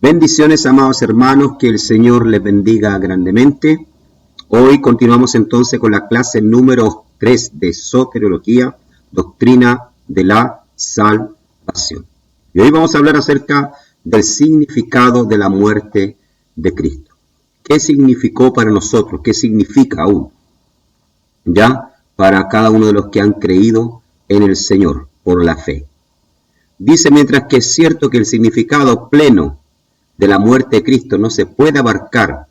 Bendiciones, amados hermanos, que el Señor les bendiga grandemente. Hoy continuamos entonces con la clase número 3 de Soteriología, Doctrina de la Salvación. Y hoy vamos a hablar acerca del significado de la muerte de Cristo. ¿Qué significó para nosotros? ¿Qué significa aún? Ya para cada uno de los que han creído en el Señor por la fe. Dice, mientras que es cierto que el significado pleno de la muerte de Cristo no se puede abarcar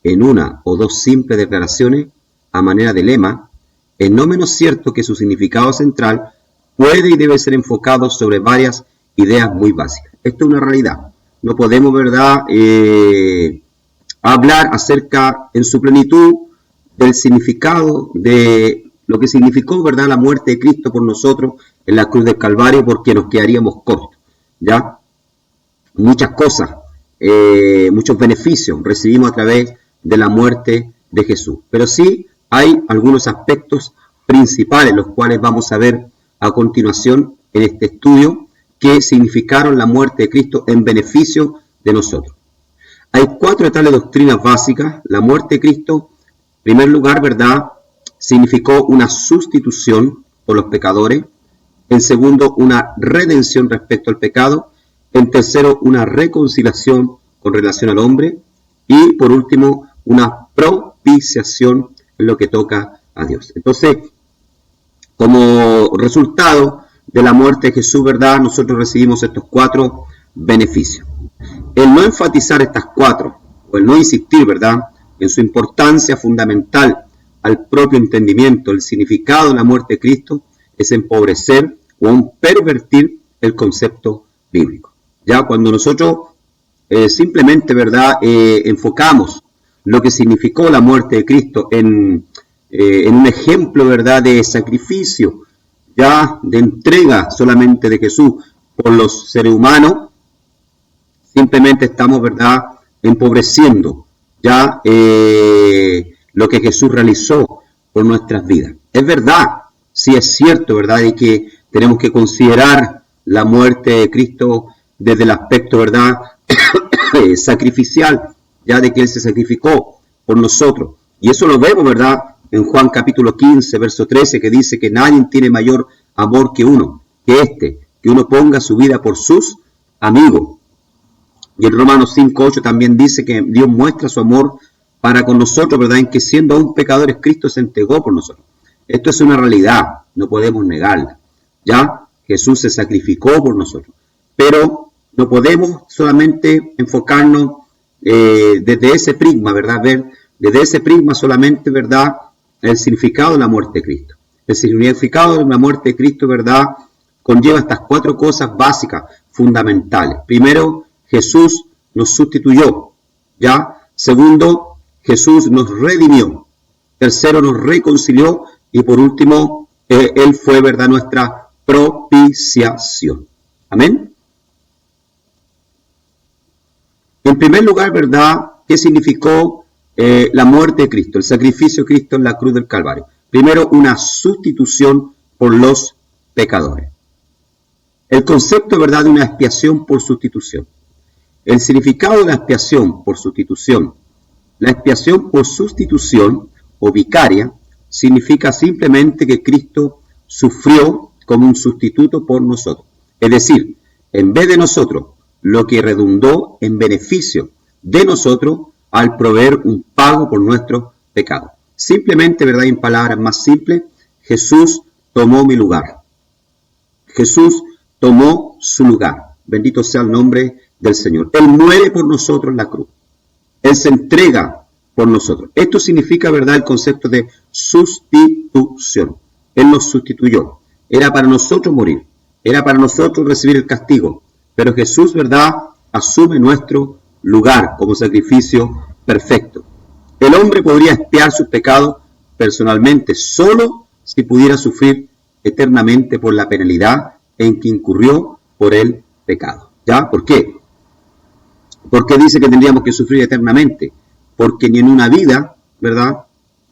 en una o dos simples declaraciones a manera de lema, es no menos cierto que su significado central puede y debe ser enfocado sobre varias ideas muy básicas. Esto es una realidad. No podemos, ¿verdad?, hablar acerca en su plenitud del significado de lo que significó, ¿verdad?, la muerte de Cristo por nosotros en la cruz del Calvario, porque nos quedaríamos cortos, ¿ya? Muchas cosas, muchos beneficios recibimos a través de la muerte de Jesús. Pero sí hay algunos aspectos principales, los cuales vamos a ver a continuación en este estudio, que significaron la muerte de Cristo en beneficio de nosotros. Hay 4 tales doctrinas básicas. La muerte de Cristo, en primer lugar, ¿verdad?, significó una sustitución por los pecadores. En segundo, una redención respecto al pecado. En tercero, una reconciliación con relación al hombre. Y por último, una propiciación en lo que toca a Dios. Entonces, como resultado de la muerte de Jesús, ¿verdad?, nosotros recibimos estos 4 beneficios. El no enfatizar estas 4, o el no insistir, ¿verdad?, en su importancia fundamental al propio entendimiento, el significado de la muerte de Cristo, es empobrecer o aún pervertir el concepto bíblico. Ya cuando nosotros simplemente, ¿verdad?, enfocamos lo que significó la muerte de Cristo en un ejemplo, ¿verdad?, de sacrificio, ya de entrega solamente de Jesús por los seres humanos, simplemente estamos, ¿verdad?, empobreciendo ya lo que Jesús realizó por nuestras vidas. Es verdad, sí es cierto, ¿verdad?, y que tenemos que considerar la muerte de Cristo desde el aspecto, ¿verdad?, sacrificial, ya de que Él se sacrificó por nosotros. Y eso lo vemos, ¿verdad?, en Juan capítulo 15, verso 13, que dice que nadie tiene mayor amor que uno, que uno ponga su vida por sus amigos. Y en Romanos 5:8 también dice que Dios muestra su amor para con nosotros, ¿verdad?, en que siendo aún pecadores, Cristo se entregó por nosotros. Esto es una realidad, no podemos negarla. Ya Jesús se sacrificó por nosotros. Pero no podemos solamente enfocarnos desde ese prisma, ¿verdad?, ver desde ese prisma solamente, ¿verdad?, el significado de la muerte de Cristo. El significado de la muerte de Cristo, ¿verdad?, conlleva estas 4 cosas básicas, fundamentales. Primero, Jesús nos sustituyó, ¿ya? Segundo, Jesús nos redimió. Tercero, nos reconcilió. Y por último, Él fue, ¿verdad?, nuestra propiciación. Amén. En primer lugar, ¿verdad?, ¿qué significó la muerte de Cristo? El sacrificio de Cristo en la cruz del Calvario. Primero, una sustitución por los pecadores. El concepto, ¿verdad?, de una expiación por sustitución. El significado de la expiación por sustitución. La expiación por sustitución o vicaria significa simplemente que Cristo sufrió como un sustituto por nosotros. Es decir, en vez de nosotros, lo que redundó en beneficio de nosotros al proveer un pago por nuestros pecados. Simplemente, ¿verdad?, en palabras más simples, Jesús tomó mi lugar. Jesús tomó su lugar. Bendito sea el nombre del Señor. Él muere por nosotros en la cruz. Él se entrega por nosotros. Esto significa, ¿verdad?, el concepto de sustitución. Él nos sustituyó. Era para nosotros morir. Era para nosotros recibir el castigo. Pero Jesús, ¿verdad?, asume nuestro lugar como sacrificio perfecto. El hombre podría expiar sus pecados personalmente solo si pudiera sufrir eternamente por la penalidad en que incurrió por el pecado. ¿Ya? ¿Por qué? ¿Por qué dice que tendríamos que sufrir eternamente? Porque ni en una vida, ¿verdad?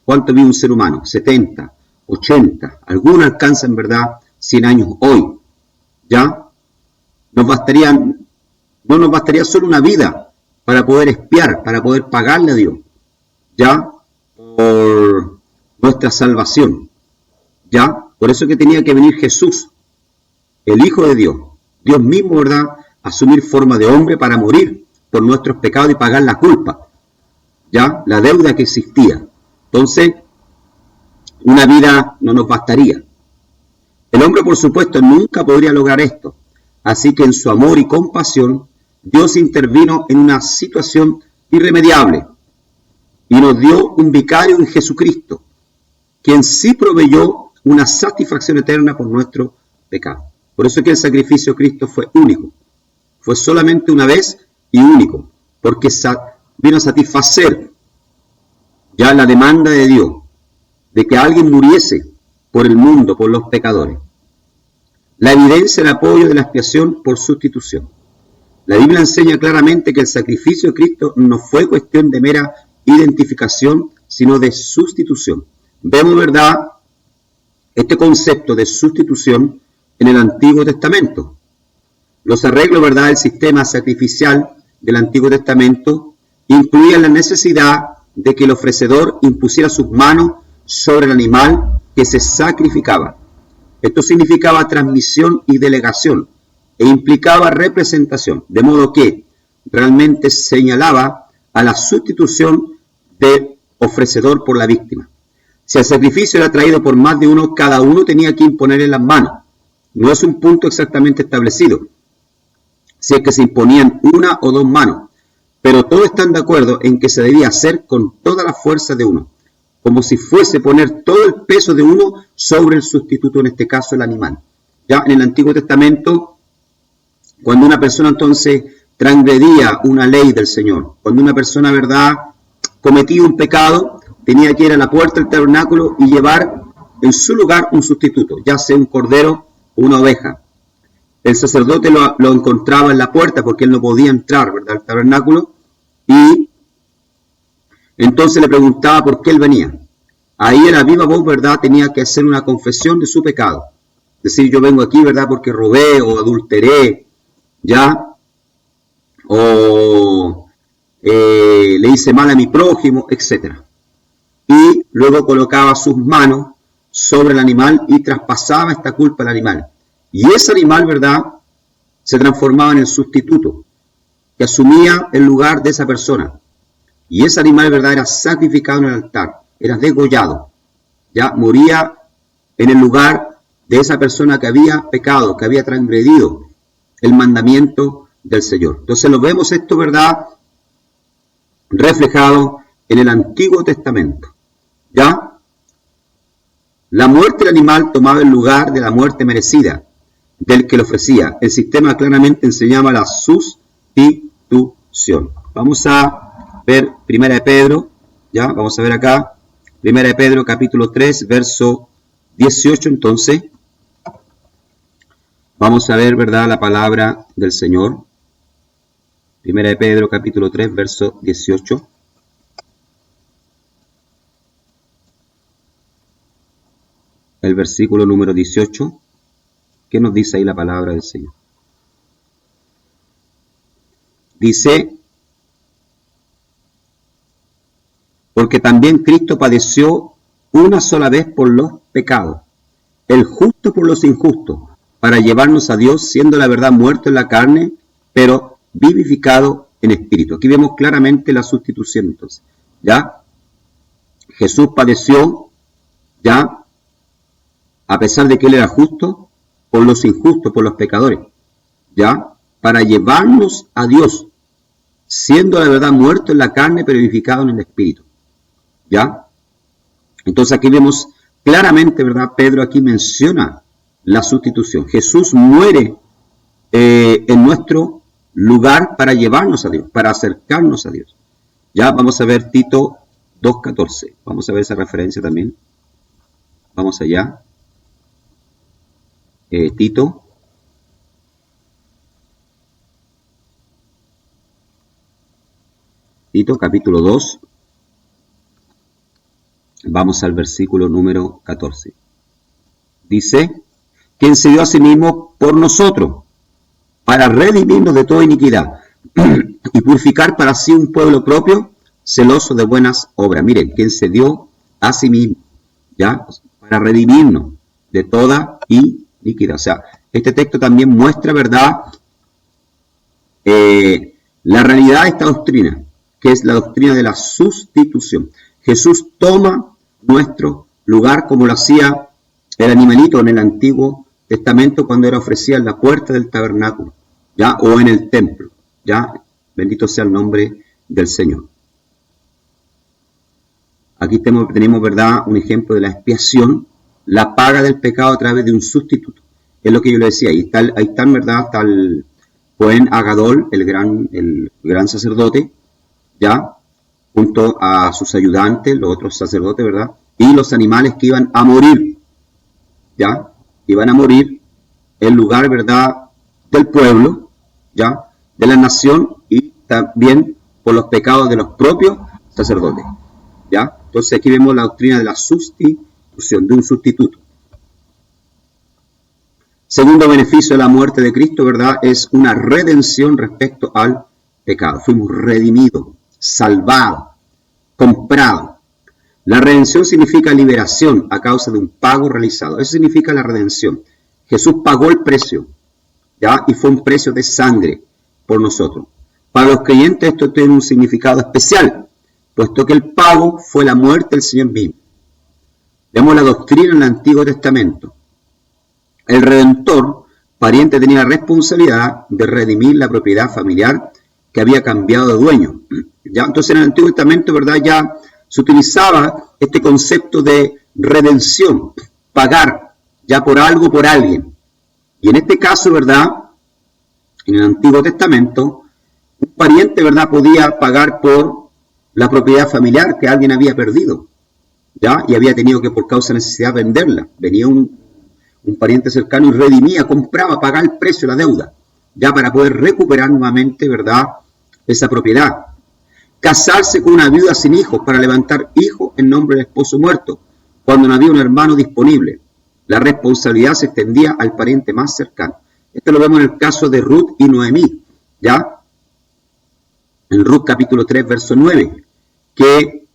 ¿Cuánto vive un ser humano? 70, 80, algunos alcanzan, ¿verdad?, 100 años hoy. ¿Ya? Nos bastarían No nos bastaría solo una vida para poder expiar, para poder pagarle a Dios, ¿ya? Por nuestra salvación, ¿ya? Por eso que tenía que venir Jesús, el Hijo de Dios, Dios mismo, ¿verdad?, asumir forma de hombre para morir por nuestros pecados y pagar la culpa, ¿ya? La deuda que existía. Entonces, una vida no nos bastaría. El hombre, por supuesto, nunca podría lograr esto. Así que en su amor y compasión, Dios intervino en una situación irremediable y nos dio un vicario en Jesucristo, quien sí proveyó una satisfacción eterna por nuestro pecado. Por eso es que el sacrificio de Cristo fue único. Fue solamente una vez y único, porque vino a satisfacer ya la demanda de Dios de que alguien muriese por el mundo, por los pecadores. La evidencia del apoyo de la expiación por sustitución. La Biblia enseña claramente que el sacrificio de Cristo no fue cuestión de mera identificación, sino de sustitución. Vemos, ¿verdad?, este concepto de sustitución en el Antiguo Testamento. Los arreglos, ¿verdad?, del sistema sacrificial del Antiguo Testamento incluían la necesidad de que el ofrecedor impusiera sus manos sobre el animal que se sacrificaba. Esto significaba transmisión y delegación e implicaba representación, de modo que realmente señalaba a la sustitución del ofrecedor por la víctima. Si el sacrificio era traído por más de uno, cada uno tenía que imponerle las manos. No es un punto exactamente establecido, si es que se imponían una o dos manos, pero todos están de acuerdo en que se debía hacer con toda la fuerza de uno, como si fuese poner todo el peso de uno sobre el sustituto, en este caso el animal. Ya en el Antiguo Testamento, cuando una persona entonces transgredía una ley del Señor, cuando una persona, ¿verdad?, cometía un pecado, tenía que ir a la puerta del tabernáculo y llevar en su lugar un sustituto, ya sea un cordero o una oveja. El sacerdote lo encontraba en la puerta porque él no podía entrar, ¿verdad?, al tabernáculo, y entonces le preguntaba por qué él venía. Ahí en la viva voz, ¿verdad?, tenía que hacer una confesión de su pecado. Decir, yo vengo aquí, ¿verdad?, porque robé o adulteré, ¿ya? O le hice mal a mi prójimo, etc. Y luego colocaba sus manos sobre el animal y traspasaba esta culpa al animal. Y ese animal, ¿verdad?, se transformaba en el sustituto, que asumía el lugar de esa persona. Y ese animal, ¿verdad?, era sacrificado en el altar, era degollado, ya moría en el lugar de esa persona que había pecado, que había transgredido el mandamiento del Señor. Entonces lo vemos esto, ¿verdad?, reflejado en el Antiguo Testamento, ¿ya? La muerte del animal tomaba el lugar de la muerte merecida del que lo ofrecía. El sistema claramente enseñaba la sustitución. Vamos a ver Primera de Pedro, ¿ya? Vamos a ver acá, Primera de Pedro, capítulo 3, verso 18, entonces. Vamos a ver, ¿verdad?, la palabra del Señor. Primera de Pedro, capítulo 3, verso 18. El versículo número 18. ¿Qué nos dice ahí la palabra del Señor? Dice, porque también Cristo padeció una sola vez por los pecados, el justo por los injustos, para llevarnos a Dios, siendo la verdad muerto en la carne, pero vivificado en espíritu. Aquí vemos claramente la sustitución, entonces, ¿ya? Jesús padeció, ¿ya?, a pesar de que Él era justo, por los injustos, por los pecadores, ¿ya?, para llevarnos a Dios, siendo la verdad muerto en la carne, pero vivificado en el espíritu, ¿ya? Entonces aquí vemos claramente, ¿verdad?, Pedro aquí menciona la sustitución. Jesús muere en nuestro lugar para llevarnos a Dios, para acercarnos a Dios. Ya vamos a ver Tito 2.14. Vamos a ver esa referencia también. Vamos allá. Tito. Tito capítulo 2. Vamos al versículo número 14. Dice, quien se dio a sí mismo por nosotros, para redimirnos de toda iniquidad, y purificar para sí un pueblo propio, celoso de buenas obras. Miren, quien se dio a sí mismo, ¿ya? Para redimirnos de toda iniquidad. O sea, este texto también muestra, ¿verdad?, la realidad de esta doctrina, que es la doctrina de la sustitución. Jesús toma nuestro lugar como lo hacía el animalito en el Antiguo Testamento cuando era ofrecida en la puerta del tabernáculo, ¿ya? O en el templo, ¿ya? Bendito sea el nombre del Señor. Aquí tenemos, ¿verdad?, un ejemplo de la expiación, la paga del pecado a través de un sustituto. Es lo que yo le decía, ahí está, ¿verdad?, está el Cohen Agadol, el gran sacerdote, ¿ya?, junto a sus ayudantes, los otros sacerdotes, ¿verdad?, y los animales que iban a morir, ¿ya?, iban a morir en lugar, ¿verdad?, del pueblo, ¿ya?, de la nación y también por los pecados de los propios sacerdotes, ¿ya? Entonces aquí vemos la doctrina de la sustitución, de un sustituto. Segundo beneficio de la muerte de Cristo, ¿verdad?, es una redención respecto al pecado. Fuimos redimidos, salvados, comprados. La redención significa liberación a causa de un pago realizado. Eso significa la redención. Jesús pagó el precio, ¿ya? Y fue un precio de sangre por nosotros. Para los creyentes esto tiene un significado especial, puesto que el pago fue la muerte del Señor mismo. Vemos la doctrina en el Antiguo Testamento. El Redentor, pariente, tenía la responsabilidad de redimir la propiedad familiar que había cambiado de dueño, ¿ya? Entonces en el Antiguo Testamento, ¿verdad?, ya se utilizaba este concepto de redención, pagar ya por algo, por alguien. Y en este caso, ¿verdad?, en el Antiguo Testamento, un pariente, ¿verdad?, podía pagar por la propiedad familiar que alguien había perdido, ¿ya? Y había tenido que por causa de necesidad venderla. Venía un pariente cercano y redimía, compraba, pagaba el precio, la deuda, ya para poder recuperar nuevamente, ¿verdad?, esa propiedad. Casarse con una viuda sin hijos para levantar hijos en nombre del esposo muerto, cuando no había un hermano disponible. La responsabilidad se extendía al pariente más cercano. Esto lo vemos en el caso de Ruth y Noemí, ¿ya? En Ruth capítulo 3, verso 9, que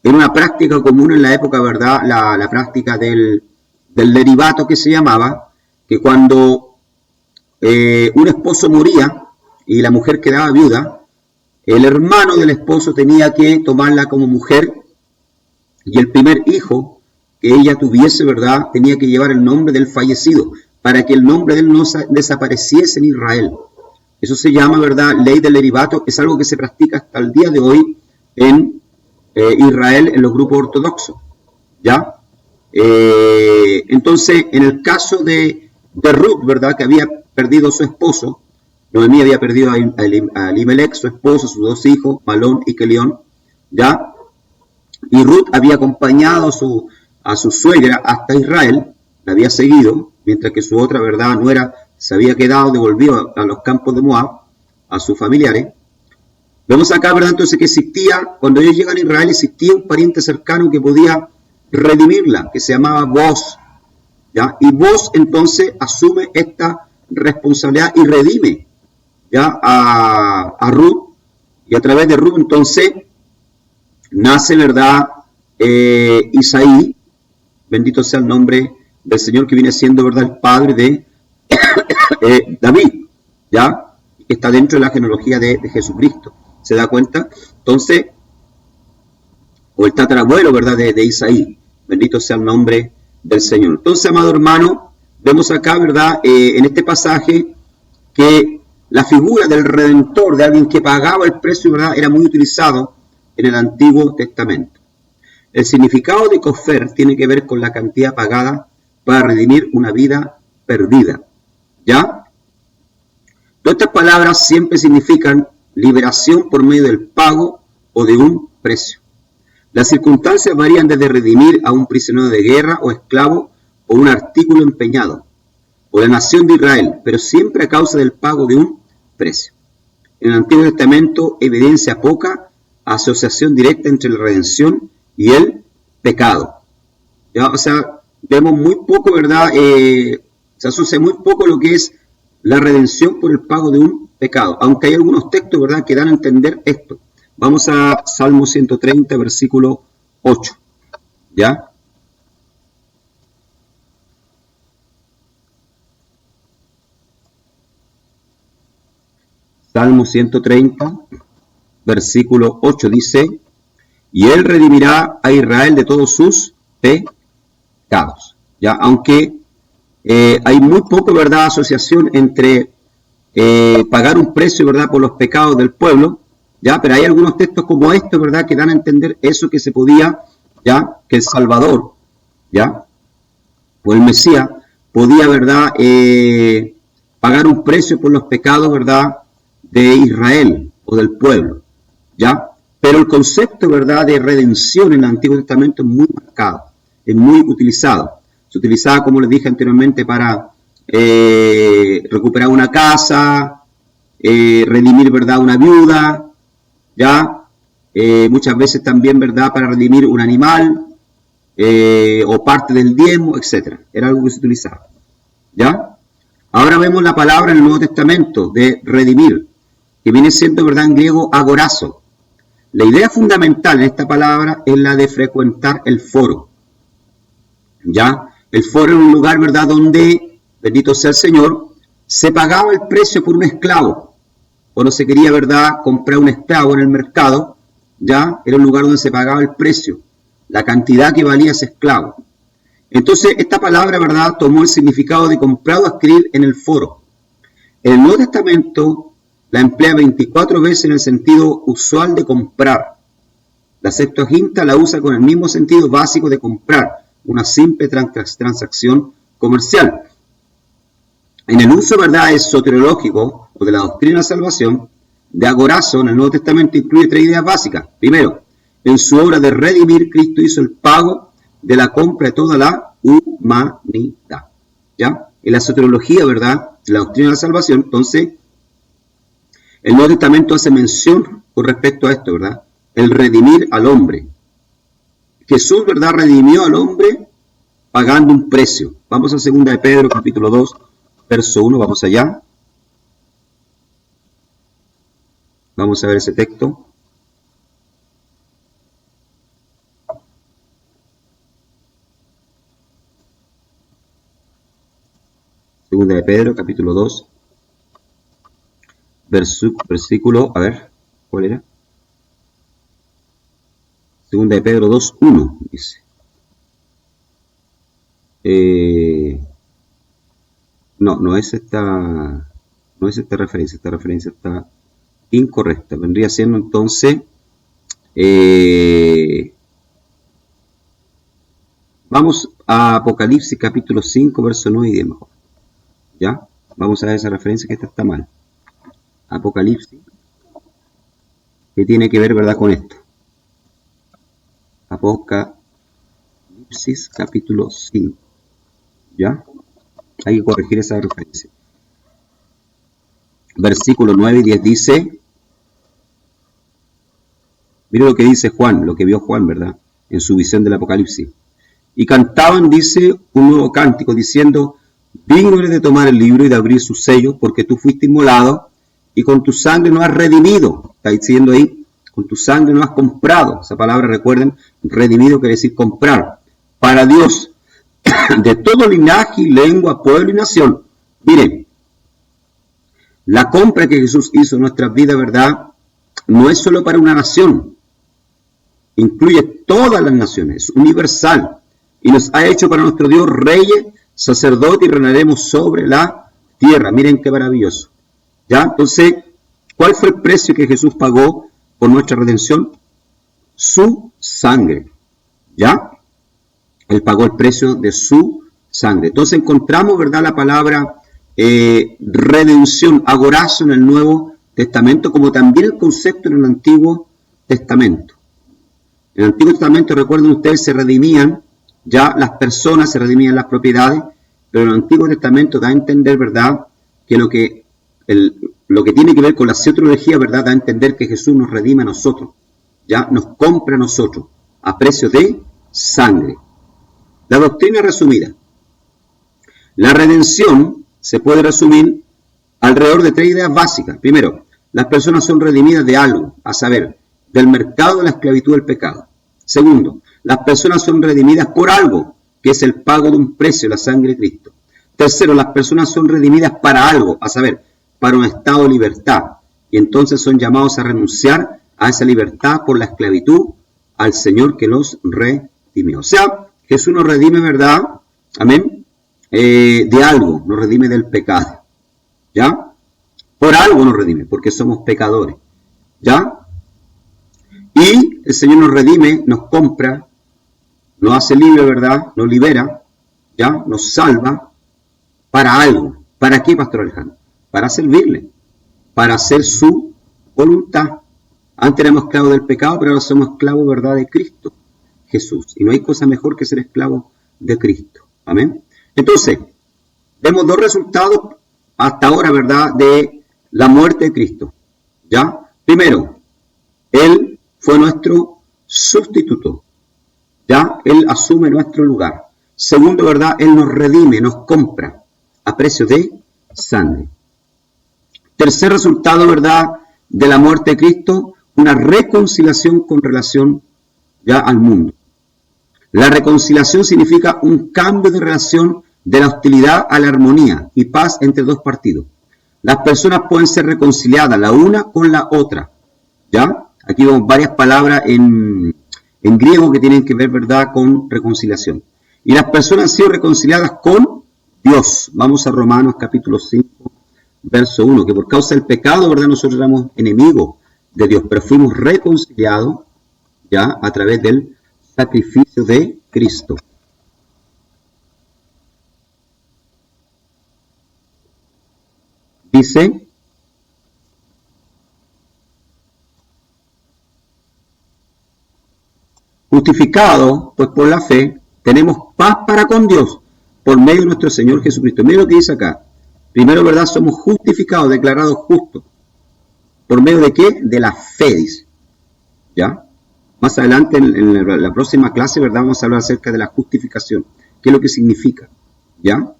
era una práctica común en la época, ¿verdad?, la práctica del derivato que se llamaba, que cuando un esposo moría y la mujer quedaba viuda, el hermano del esposo tenía que tomarla como mujer y el primer hijo que ella tuviese, ¿verdad?, tenía que llevar el nombre del fallecido para que el nombre de él no desapareciese en Israel. Eso se llama, ¿verdad?, ley del derivato. Es algo que se practica hasta el día de hoy en Israel, en los grupos ortodoxos, ¿ya? Entonces, en el caso de Ruth, ¿verdad?, que había perdido a su esposo, Noemí había perdido a Elimelech, su esposo, sus dos hijos, Malón y Kelión, ¿ya? Y Ruth había acompañado a su suegra hasta Israel, la había seguido, mientras que su otra, ¿verdad?, nuera se había quedado, devolvido a los campos de Moab, a sus familiares. Vemos acá, ¿verdad?, entonces que existía, cuando ellos llegan a Israel, existía un pariente cercano que podía redimirla, que se llamaba Boaz, ¿ya? Y Boaz entonces asume esta responsabilidad y redime, ¿ya?, a Ruth, y a través de Ruth entonces nace, ¿verdad?, Isaí, bendito sea el nombre del Señor, que viene siendo, ¿verdad?, el padre de David, ¿ya?, que está dentro de la genealogía de Jesucristo. ¿Se da cuenta? Entonces, o el tatarabuelo, ¿verdad?, de Isaí, bendito sea el nombre del Señor. Entonces, amado hermano, vemos acá, ¿verdad?, en este pasaje que la figura del Redentor, de alguien que pagaba el precio, ¿verdad?, era muy utilizado en el Antiguo Testamento. El significado de Kofer tiene que ver con la cantidad pagada para redimir una vida perdida, ¿ya? Todas estas palabras siempre significan liberación por medio del pago o de un precio. Las circunstancias varían desde redimir a un prisionero de guerra o esclavo o un artículo empeñado, o la nación de Israel, pero siempre a causa del pago de un precio. En el Antiguo Testamento evidencia poca asociación directa entre la redención y el pecado, ¿ya? O sea, vemos muy poco, ¿verdad? Se asocia muy poco lo que es la redención por el pago de un pecados. Aunque hay algunos textos, ¿verdad?, que dan a entender esto. Vamos a Salmo 130, versículo 8. ¿Ya? Salmo 130, versículo 8 dice: y Él redimirá a Israel de todos sus pecados. ¿Ya? Aunque hay muy poco, ¿verdad?, asociación entre pagar un precio, ¿verdad?, por los pecados del pueblo, ¿ya? Pero hay algunos textos como estos, ¿verdad?, que dan a entender eso, que se podía, ¿ya?, que el Salvador, ¿ya?, o el Mesías podía, ¿verdad?, pagar un precio por los pecados, ¿verdad?, de Israel o del pueblo, ¿ya? Pero el concepto, ¿verdad?, de redención en el Antiguo Testamento es muy marcado, es muy utilizado. Se utilizaba, como les dije anteriormente, para recuperar una casa, redimir, ¿verdad?, una viuda, ¿ya? Muchas veces también, ¿verdad?, para redimir un animal o parte del diezmo, etc. Era algo que se utilizaba, ¿ya? Ahora vemos la palabra en el Nuevo Testamento de redimir, que viene siendo, ¿verdad?, en griego agorazo. La idea fundamental en esta palabra es la de frecuentar el foro, ¿ya? El foro era un lugar, ¿verdad?, donde, bendito sea el Señor, se pagaba el precio por un esclavo. Cuando se quería, ¿verdad?, comprar un esclavo en el mercado, ¿ya?, era un lugar donde se pagaba el precio, la cantidad que valía ese esclavo. Entonces, esta palabra, ¿verdad?, tomó el significado de comprar o adquirir en el foro. En el Nuevo Testamento la emplea 24 veces en el sentido usual de comprar. La Septuaginta la usa con el mismo sentido básico de comprar, una simple transacción comercial. En el uso, ¿verdad?, soteriológico o de la doctrina de la salvación, de agorazo en el Nuevo Testamento incluye 3 ideas básicas. Primero, en su obra de redimir, Cristo hizo el pago de la compra de toda la humanidad, ¿ya? En la soteriología, ¿verdad?, la doctrina de la salvación, entonces, el Nuevo Testamento hace mención con respecto a esto, ¿verdad?, el redimir al hombre. Jesús, ¿verdad?, redimió al hombre pagando un precio. Vamos a 2 de Pedro, capítulo 2, verso 1, vamos allá. Vamos a ver ese texto. Segunda de Pedro, capítulo 2, versículo, a ver, ¿cuál era? Segunda de Pedro 2, 1, dice. No es esta referencia. Esta referencia está incorrecta. Vendría siendo entonces, vamos a Apocalipsis capítulo 5, verso 9 y 10 mejor. ¿Ya? Vamos a ver esa referencia, que esta está mal. Apocalipsis, que tiene que ver, ¿verdad?, con esto. Apocalipsis capítulo 5. ¿Ya? Hay que corregir esa referencia. Versículo 9 y 10 dice, mire lo que dice Juan, lo que vio Juan, ¿verdad?, en su visión del Apocalipsis. Y cantaban, dice, un nuevo cántico, diciendo: digno eres de tomar el libro y de abrir sus sellos, porque tú fuiste inmolado, y con tu sangre nos has redimido. Está diciendo ahí, con tu sangre nos has comprado. Esa palabra, recuerden, redimido quiere decir comprar. Para Dios, de todo linaje, lengua, pueblo y nación. Miren, la compra que Jesús hizo en nuestras vidas, ¿verdad?, no es solo para una nación. Incluye todas las naciones, universal. Y nos ha hecho para nuestro Dios reyes, sacerdotes, y reinaremos sobre la tierra. Miren qué maravilloso. ¿Ya? Entonces, ¿cuál fue el precio que Jesús pagó por nuestra redención? Su sangre. ¿Ya? Él pagó el precio de su sangre. Entonces encontramos, ¿verdad?, la palabra redención, agorazo, en el Nuevo Testamento, como también el concepto en el Antiguo Testamento. En el Antiguo Testamento, recuerden ustedes, se redimían ya las personas, se redimían las propiedades, pero en el Antiguo Testamento da a entender, ¿verdad?, que lo que tiene que ver con la soteriología, ¿verdad?, da a entender que Jesús nos redime a nosotros, ya nos compra a nosotros a precio de sangre. La doctrina resumida. La redención se puede resumir alrededor de 3 ideas básicas. Primero, las personas son redimidas de algo, a saber, del mercado de la esclavitud del pecado. Segundo, las personas son redimidas por algo, que es el pago de un precio, la sangre de Cristo. Tercero, las personas son redimidas para algo, a saber, para un estado de libertad. Y entonces son llamados a renunciar a esa libertad por la esclavitud al Señor que los redimió. O sea, Jesús nos redime, ¿verdad? Amén. De algo, nos redime del pecado. ¿Ya? Por algo nos redime, porque somos pecadores. ¿Ya? Y el Señor nos redime, nos compra, nos hace libre, ¿verdad? Nos libera, ¿ya? Nos salva para algo. ¿Para qué, Pastor Alejandro? Para servirle, para hacer su voluntad. Antes éramos esclavos del pecado, pero ahora somos esclavos, ¿verdad?, de Cristo Jesús. Y no hay cosa mejor que ser esclavo de Cristo. Amén. Entonces, vemos 2 resultados hasta ahora, ¿verdad?, de la muerte de Cristo. ¿Ya? Primero, Él fue nuestro sustituto. ¿Ya? Él asume nuestro lugar. Segundo, ¿verdad?, Él nos redime, nos compra a precio de sangre. Tercer resultado, ¿verdad?, de la muerte de Cristo, una reconciliación con relación ya al mundo. La reconciliación significa un cambio de relación de la hostilidad a la armonía y paz entre 2 partidos. Las personas pueden ser reconciliadas la una con la otra. ¿Ya? Aquí vemos varias palabras en griego que tienen que ver, ¿verdad?, con reconciliación. Y las personas han sido reconciliadas con Dios. Vamos a Romanos capítulo 5, verso 1, que por causa del pecado, ¿verdad?, nosotros éramos enemigos de Dios, pero fuimos reconciliados ya a través del sacrificio de Cristo. Dice, justificado pues por la fe, tenemos paz para con Dios por medio de nuestro Señor Jesucristo. Mira lo que dice acá. Primero, ¿verdad?, somos justificados, declarados justos. ¿Por medio de qué? De la fe, dice. ¿Ya? Más adelante, en la próxima clase, ¿verdad?, vamos a hablar acerca de la justificación. ¿Qué es lo que significa? ¿Ya?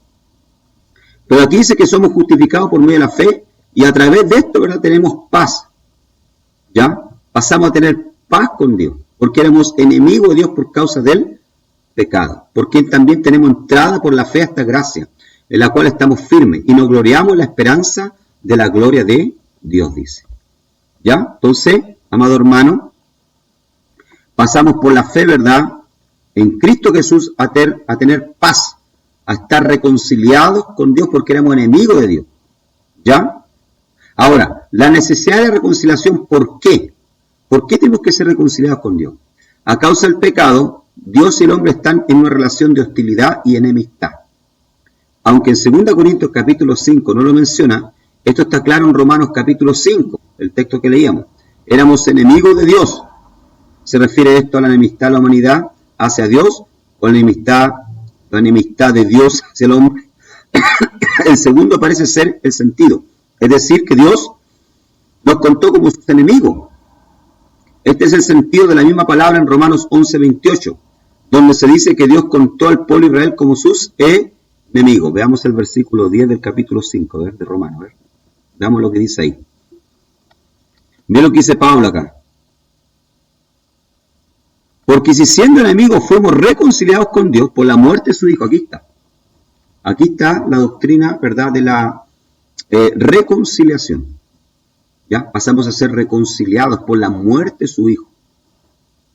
Pero aquí dice que somos justificados por medio de la fe y a través de esto, ¿verdad?, tenemos paz. ¿Ya? Pasamos a tener paz con Dios, porque éramos enemigos de Dios por causa del pecado. Porque también tenemos entrada por la fe a esta gracia, en la cual estamos firmes y nos gloriamos en la esperanza de la gloria de Dios, dice. ¿Ya? Entonces, amado hermano, pasamos por la fe, ¿verdad?, en Cristo Jesús a tener paz, a estar reconciliados con Dios porque éramos enemigos de Dios. ¿Ya? Ahora, la necesidad de reconciliación, ¿por qué? ¿Por qué tenemos que ser reconciliados con Dios? A causa del pecado, Dios y el hombre están en una relación de hostilidad y enemistad. Aunque en 2 Corintios capítulo 5 no lo menciona, esto está claro en Romanos capítulo 5, el texto que leíamos. Éramos enemigos de Dios. ¿Se refiere esto a la enemistad de la humanidad hacia Dios o la enemistad de Dios hacia el hombre? El segundo parece ser el sentido. Es decir, que Dios nos contó como sus enemigos. Este es el sentido de la misma palabra en Romanos 11:28, donde se dice que Dios contó al pueblo de Israel como sus enemigos. Veamos el versículo 10 del capítulo 5 de Romanos. Veamos lo que dice ahí. Ve lo que dice Pablo acá. Porque si siendo enemigos fuimos reconciliados con Dios por la muerte de su Hijo. Aquí está. Aquí está la doctrina, ¿verdad?, de la reconciliación. ¿Ya? Pasamos a ser reconciliados por la muerte de su Hijo.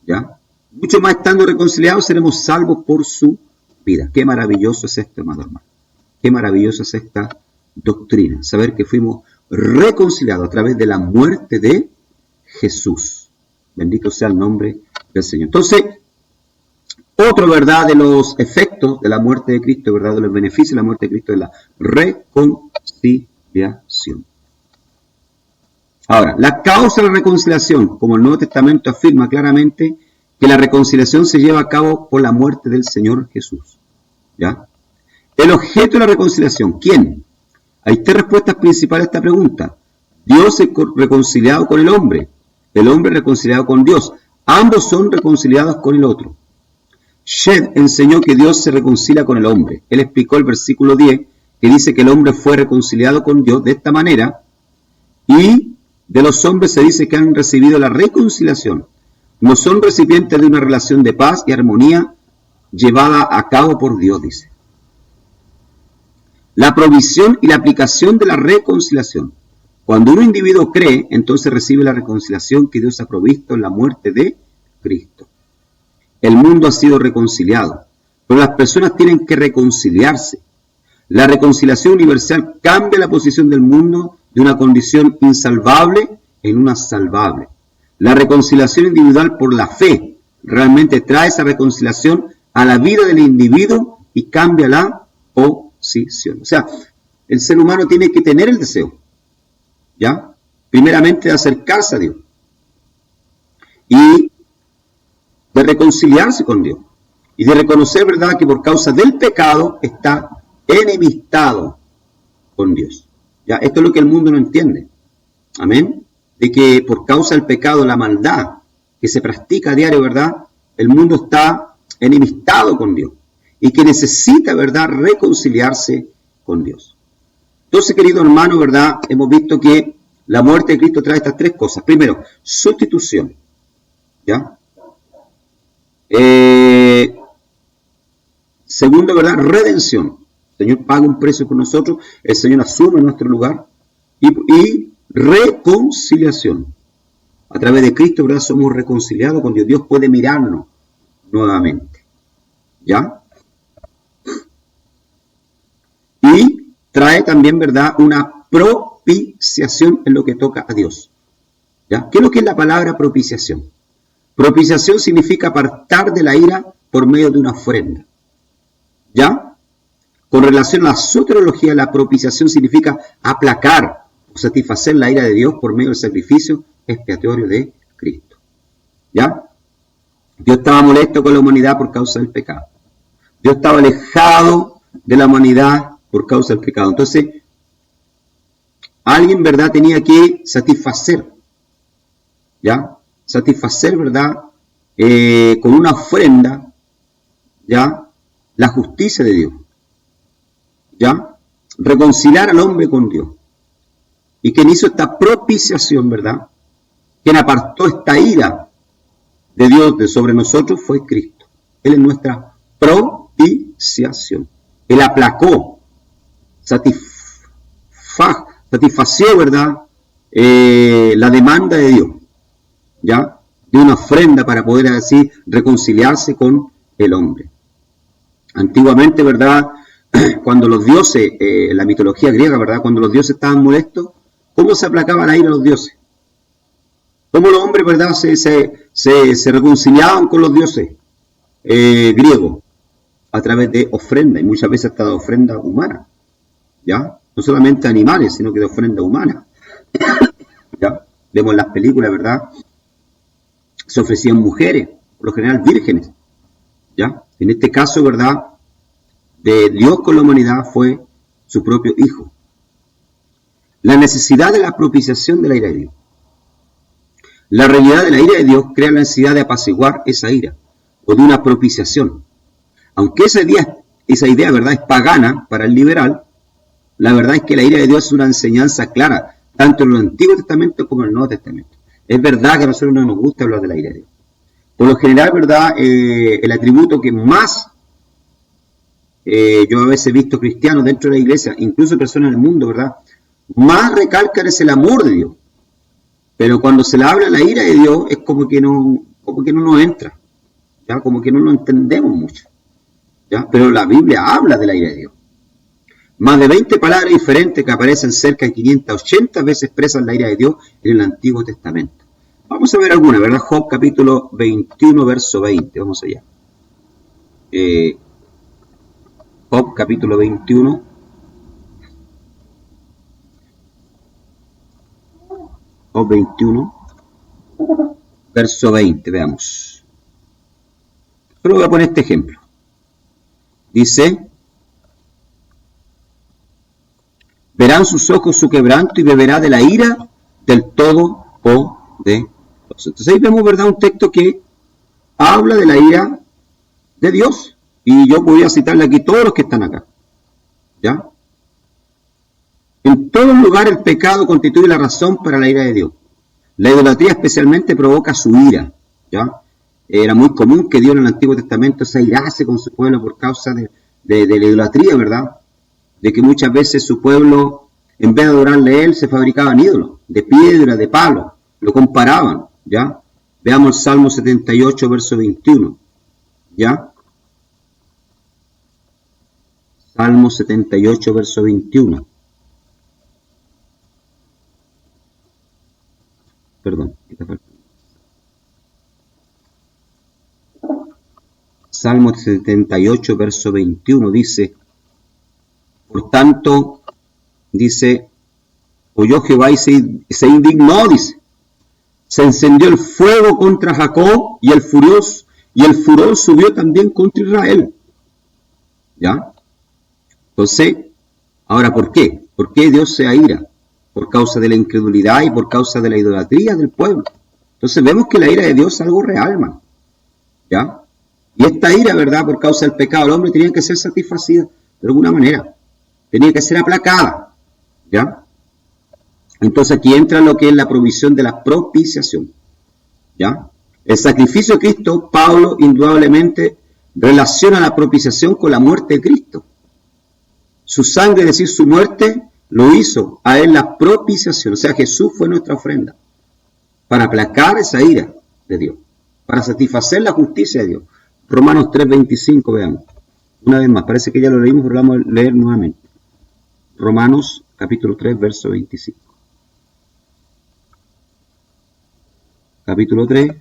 ¿Ya? Mucho más estando reconciliados seremos salvos por su vida. Qué maravilloso es esto, hermano. Qué maravillosa es esta doctrina. Saber que fuimos reconciliados a través de la muerte de Jesús. Bendito sea el nombre del Señor. Entonces, otro, ¿verdad?, de los efectos de la muerte de Cristo, ¿verdad?, de los beneficios de la muerte de Cristo es la reconciliación. Ahora, la causa de la reconciliación, como el Nuevo Testamento afirma claramente, que la reconciliación se lleva a cabo por la muerte del Señor Jesús. ¿Ya? El objeto de la reconciliación, ¿quién? Hay 3 respuestas principales a esta pregunta. Dios es reconciliado con el hombre reconciliado con Dios. Ambos son reconciliados con el otro. Shed enseñó que Dios se reconcilia con el hombre. Él explicó el versículo 10 que dice que el hombre fue reconciliado con Dios de esta manera, y de los hombres se dice que han recibido la reconciliación. No son recipientes de una relación de paz y armonía llevada a cabo por Dios, dice. La provisión y la aplicación de la reconciliación. Cuando un individuo cree, entonces recibe la reconciliación que Dios ha provisto en la muerte de Cristo. El mundo ha sido reconciliado, pero las personas tienen que reconciliarse. La reconciliación universal cambia la posición del mundo de una condición insalvable en una salvable. La reconciliación individual por la fe realmente trae esa reconciliación a la vida del individuo y cambia la posición. O sea, el ser humano tiene que tener el deseo, ¿ya? Primeramente de acercarse a Dios y de reconciliarse con Dios y de reconocer, ¿verdad?, que por causa del pecado está enemistado con Dios. ¿Ya? Esto es lo que el mundo no entiende. Amén. De que por causa del pecado, la maldad que se practica a diario, ¿verdad?, el mundo está enemistado con Dios y que necesita, ¿verdad?, reconciliarse con Dios. Entonces, querido hermano, ¿verdad?, hemos visto que la muerte de Cristo trae estas tres cosas. Primero, sustitución. ¿Ya? Segundo, ¿verdad?, redención. El Señor paga un precio por nosotros, el Señor asume nuestro lugar. Y reconciliación. A través de Cristo, ¿verdad?, somos reconciliados con Dios. Dios puede mirarnos nuevamente. ¿Ya? Y trae también, ¿verdad?, una propiciación en lo que toca a Dios. ¿Ya? ¿Qué es lo que es la palabra propiciación? Propiciación significa apartar de la ira por medio de una ofrenda. ¿Ya? Con relación a la soteriología, la propiciación significa aplacar o satisfacer la ira de Dios por medio del sacrificio expiatorio de Cristo. ¿Ya? Dios estaba molesto con la humanidad por causa del pecado. Dios estaba alejado de la humanidad por causa del pecado. Entonces, alguien, ¿verdad?, tenía que satisfacer, ¿ya? Satisfacer, ¿verdad?, con una ofrenda, ¿ya?, la justicia de Dios. ¿Ya? Reconciliar al hombre con Dios. Y quien hizo esta propiciación, ¿verdad?, quien apartó esta ira de Dios de sobre nosotros fue Cristo. Él es nuestra propiciación. Él aplacó, satisfació, ¿verdad?, la demanda de Dios, ¿ya?, de una ofrenda para poder así reconciliarse con el hombre. Antiguamente, ¿verdad?, cuando los dioses, la mitología griega, ¿verdad?, cuando los dioses estaban molestos, ¿cómo se aplacaba la ira a los dioses? ¿Cómo los hombres, ¿verdad?, se reconciliaban con los dioses griegos? A través de ofrenda, y muchas veces hasta de ofrenda humana, ¿ya? No solamente animales, sino que de ofrenda humana. ¿Ya? Vemos en las películas, ¿verdad?, se ofrecían mujeres, por lo general vírgenes, ¿ya? En este caso, ¿verdad?, de Dios con la humanidad fue su propio Hijo. La necesidad de la propiciación de la ira de Dios. La realidad de la ira de Dios crea la necesidad de apaciguar esa ira, o de una propiciación. Aunque esa idea, ¿verdad?, es pagana para el liberal, la verdad es que la ira de Dios es una enseñanza clara, tanto en el Antiguo Testamento como en el Nuevo Testamento. Es verdad que a nosotros no nos gusta hablar de la ira de Dios. Por lo general, ¿verdad?, el atributo que más yo a veces he visto cristianos dentro de la iglesia, incluso personas del mundo, ¿verdad?, más recalcan es el amor de Dios. Pero cuando se le habla la ira de Dios, es como que no nos entra, ¿ya? Como que no lo entendemos mucho, ¿ya? Pero la Biblia habla de la ira de Dios. Más de 20 palabras diferentes que aparecen cerca de 580 veces expresan la ira de Dios en el Antiguo Testamento. Vamos a ver alguna, ¿verdad? Job capítulo 21, verso 20. Vamos allá. Job capítulo 21. Job 21, verso 20, veamos. Solo voy a poner este ejemplo. Dice: verán sus ojos su quebranto y beberá de la ira del Todopoderoso. Entonces ahí vemos, ¿verdad?, un texto que habla de la ira de Dios. Y yo voy a citarle aquí todos los que están acá, ¿ya? En todo lugar el pecado constituye la razón para la ira de Dios. La idolatría especialmente provoca su ira, ¿ya? Era muy común que Dios en el Antiguo Testamento se airase con su pueblo por causa de la idolatría, ¿verdad? De que muchas veces su pueblo, en vez de adorarle a él, se fabricaban ídolos, de piedra, de palo, lo comparaban, ¿ya? Veamos el Salmo 78, verso 21, ¿ya? Salmo 78, verso 21. Perdón, Salmo 78, verso 21 dice, por tanto, dice, oyó Jehová y se indignó, dice, se encendió el fuego contra Jacob y el furor subió también contra Israel. ¿Ya? Entonces, ahora, ¿por qué? ¿Por qué Dios se aira? Por causa de la incredulidad y por causa de la idolatría del pueblo. Entonces vemos que la ira de Dios es algo real, hermano. ¿Ya? Y esta ira, ¿verdad? Por causa del pecado del hombre tenía que ser satisfacida de alguna manera. Tenía que ser aplacada. ¿Ya? Entonces aquí entra lo que es la provisión de la propiciación. ¿Ya? El sacrificio de Cristo, Pablo indudablemente relaciona la propiciación con la muerte de Cristo. Su sangre, es decir, su muerte, lo hizo a él la propiciación. O sea, Jesús fue nuestra ofrenda para aplacar esa ira de Dios, para satisfacer la justicia de Dios. Romanos 3:25, veamos. Una vez más, parece que ya lo leímos, pero vamos a leer nuevamente. Romanos capítulo 3, verso 25. Capítulo 3,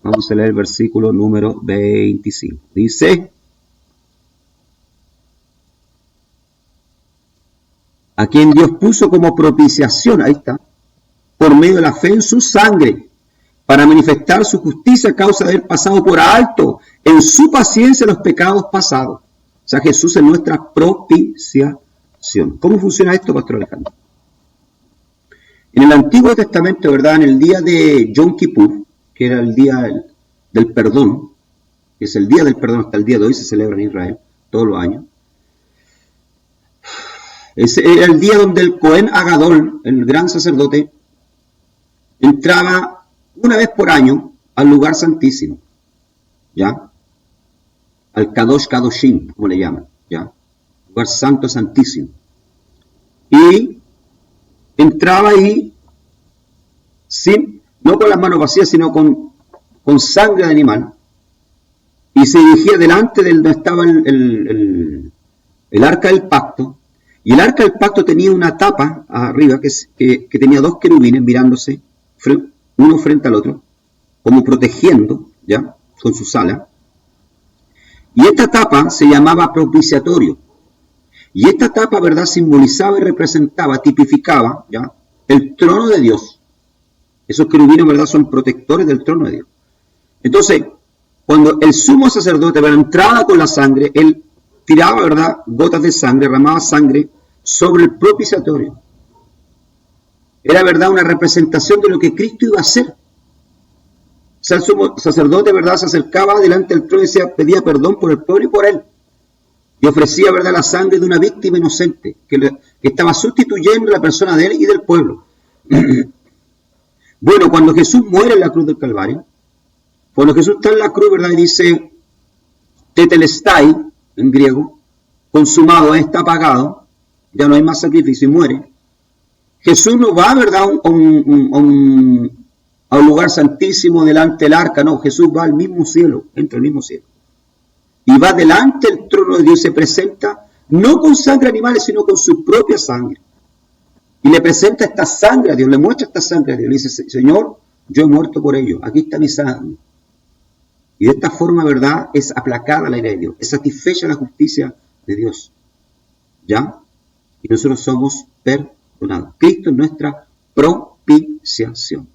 vamos a leer el versículo número 25. Dice, a quien Dios puso como propiciación, ahí está, por medio de la fe en su sangre, para manifestar su justicia a causa de haber pasado por alto en su paciencia los pecados pasados. O sea, Jesús es nuestra propiciación. ¿Cómo funciona esto, Pastor Alejandro? En el Antiguo Testamento, ¿verdad? En el día de Yom Kippur, que era el día del perdón, que es el día del perdón hasta el día de hoy, se celebra en Israel todos los años. Ese era el día donde el Cohen Agadol, el gran sacerdote, entraba una vez por año al lugar santísimo, ¿ya? Al Kadosh Kadoshim, como le llaman, ¿ya? Lugar santo santísimo. Y entraba ahí no con las manos vacías, sino con sangre de animal, y se dirigía delante de donde estaba el arca del pacto, y el arca del pacto tenía una tapa arriba que tenía dos querubines mirándose, uno frente al otro, como protegiendo, ¿ya? Con sus alas. Y esta tapa se llamaba propiciatorio. Y esta tapa, ¿verdad?, simbolizaba y representaba, tipificaba, ¿ya?, el trono de Dios. Esos querubines, ¿verdad?, son protectores del trono de Dios. Entonces, cuando el sumo sacerdote, ¿verdad?, entraba con la sangre, él tiraba, ¿verdad?, gotas de sangre, derramaba sangre sobre el propiciatorio. Era, ¿verdad?, una representación de lo que Cristo iba a hacer. O sea, el sumo sacerdote, ¿verdad?, se acercaba delante del trono y decía, pedía perdón por el pueblo y por él. Y ofrecía, ¿verdad?, la sangre de una víctima inocente, que estaba sustituyendo la persona de él y del pueblo. Bueno, cuando Jesús muere en la cruz del Calvario, cuando Jesús está en la cruz, ¿verdad?, y dice, tetelestai, en griego, consumado, está pagado, ya no hay más sacrificio, y muere. Jesús no va, ¿verdad?, a un lugar santísimo delante del arca, no, Jesús va al mismo cielo, entra al mismo cielo. Y va delante del trono de Dios, se presenta, no con sangre animal, sino con su propia sangre. Y le presenta esta sangre a Dios, le muestra esta sangre a Dios. Le dice, Señor, yo he muerto por ello, aquí está mi sangre. Y de esta forma, ¿verdad?, es aplacada la ira de Dios, es satisfecha la justicia de Dios. ¿Ya? Y nosotros somos perdonados. Cristo es nuestra propiciación.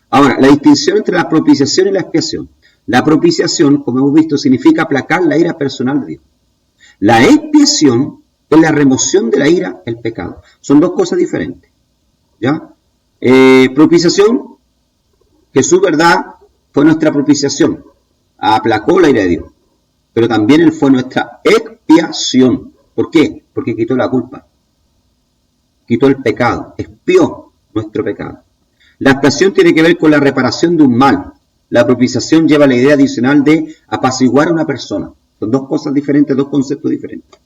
Ahora, la distinción entre la propiciación y la expiación. La propiciación, como hemos visto, significa aplacar la ira personal de Dios. La expiación es la remoción de la ira, el pecado. Son dos cosas diferentes. ¿Ya? Propiciación, Jesús, ¿verdad?, fue nuestra propiciación. Aplacó la ira de Dios. Pero también Él fue nuestra expiación. ¿Por qué? Porque quitó la culpa. quitó el pecado, expió nuestro pecado. La expiación tiene que ver con la reparación de un mal. La propiciación lleva la idea adicional de apaciguar a una persona. Son dos cosas diferentes, dos conceptos diferentes.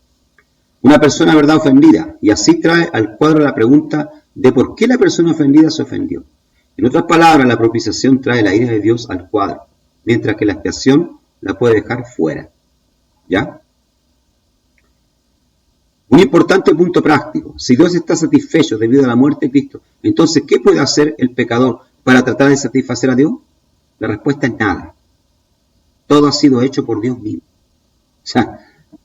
Una persona, ¿verdad?, ofendida, y así trae al cuadro la pregunta de por qué la persona ofendida se ofendió. En otras palabras, la propiciación trae la ira de Dios al cuadro, mientras que la expiación la puede dejar fuera. ¿Ya? Un importante punto práctico. Si Dios está satisfecho debido a la muerte de Cristo, entonces, ¿qué puede hacer el pecador para tratar de satisfacer a Dios? La respuesta es nada. Todo ha sido hecho por Dios mismo. O sea,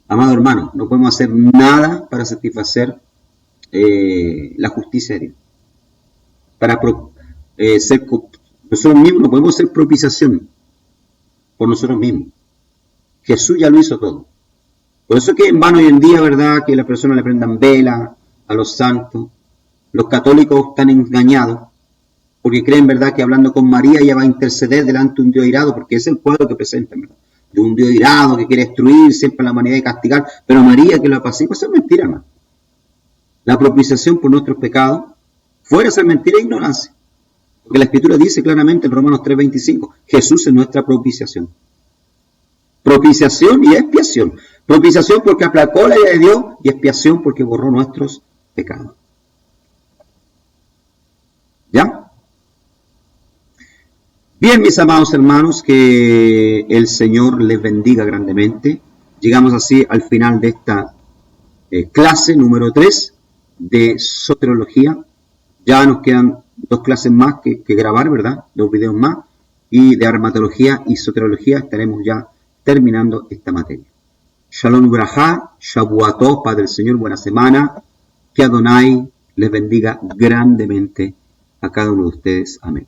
amado hermano, no podemos hacer nada para satisfacer la justicia de Dios. Para ser nosotros mismos no podemos hacer propiciación por nosotros mismos. Jesús ya lo hizo todo. Por eso que en vano hoy en día, ¿verdad?, que las personas le prendan vela a los santos. Los católicos están engañados porque creen, ¿verdad?, que hablando con María ella va a interceder delante de un Dios irado, porque es el cuadro que presentan, ¿verdad?, de un Dios irado que quiere destruir siempre a la humanidad y castigar, pero María que lo apacigua. Eso es mentira, hermano. La propiciación por nuestros pecados fuera ser mentira e ignorancia. Porque la Escritura dice claramente en Romanos 3:25, Jesús es nuestra propiciación. Propiciación y expiación. Propiciación porque aplacó la ira de Dios y expiación porque borró nuestros pecados. ¿Ya? Bien, mis amados hermanos, que el Señor les bendiga grandemente. Llegamos así al final de esta clase número 3 de soteriología. Ya nos quedan 2 clases más que grabar, ¿verdad? 2 videos más. Y de armatología y soteriología estaremos ya terminando esta materia. Shalom Ubrajá, Shabuató, Padre del Señor, buena semana. Que Adonai les bendiga grandemente a cada uno de ustedes. Amén.